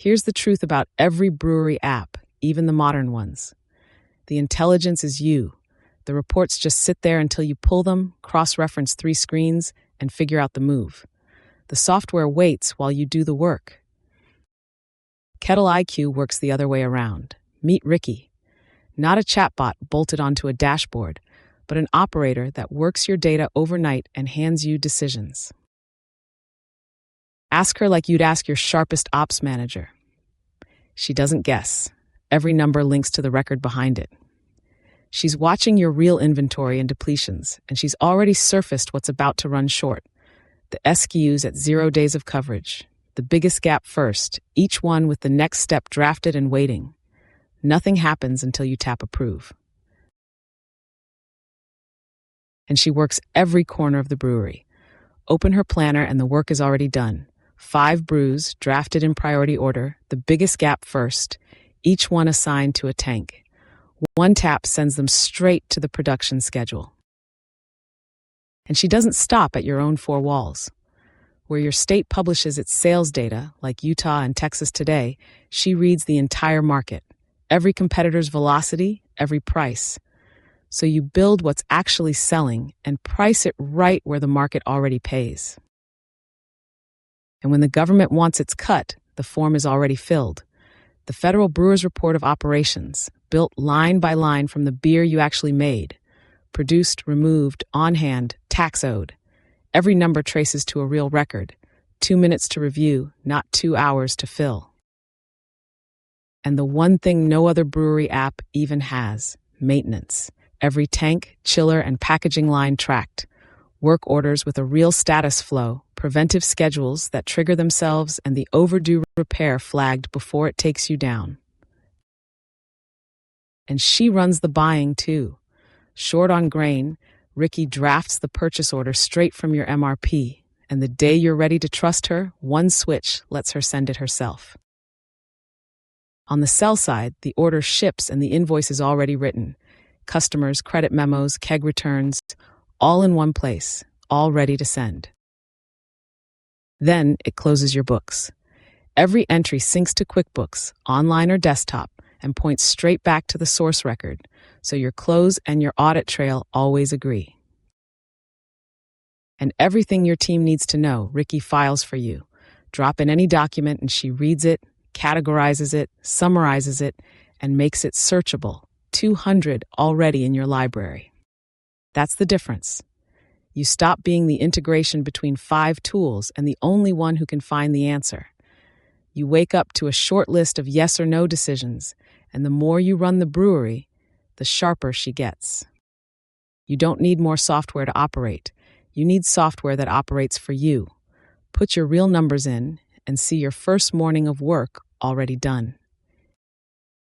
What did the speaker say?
Here's the truth about every brewery app, even the modern ones. The intelligence is you. The reports just sit there until you pull them, cross-reference 3 screens, and figure out the move. The software waits while you do the work. KettleiQ works the other way around. Meet Ricky. Not a chatbot bolted onto a dashboard, but an operator that works your data overnight and hands you decisions. Ask her like you'd ask your sharpest ops manager. She doesn't guess. Every number links to the record behind it. She's watching your real inventory and depletions, and she's already surfaced what's about to run short. The SKUs at 0 days of coverage. The biggest gap first, each one with the next step drafted and waiting. Nothing happens until you tap approve. And she works every corner of the brewery. Open her planner and the work is already done. 5 brews, drafted in priority order, the biggest gap first, each one assigned to a tank. One tap sends them straight to the production schedule. And she doesn't stop at your own 4 walls. Where your state publishes its sales data, like Utah and Texas today, she reads the entire market, every competitor's velocity, every price. So you build what's actually selling and price it right where the market already pays. And when the government wants its cut, the form is already filled. The Federal Brewer's Report of Operations, built line by line from the beer you actually made. Produced, removed, on hand, tax owed. Every number traces to a real record. 2 minutes to review, not 2 hours to fill. And the one thing no other brewery app even has, maintenance. Every tank, chiller, and packaging line tracked. Work orders with a real status flow, preventive schedules that trigger themselves, and the overdue repair flagged before it takes you down. And she runs the buying too. Short on grain, Ricky drafts the purchase order straight from your MRP, and the day you're ready to trust her, one switch lets her send it herself. On the sell side, the order ships and the invoice is already written. Customers, credit memos, keg returns, all in one place, all ready to send. Then it closes your books. Every entry syncs to QuickBooks, online or desktop, and points straight back to the source record, so your close and your audit trail always agree. And everything your team needs to know, Ricky files for you. Drop in any document and she reads it, categorizes it, summarizes it, and makes it searchable. 200 already in your library. That's the difference. You stop being the integration between 5 tools and the only one who can find the answer. You wake up to a short list of yes or no decisions, and the more you run the brewery, the sharper she gets. You don't need more software to operate. You need software that operates for you. Put your real numbers in and see your first morning of work already done.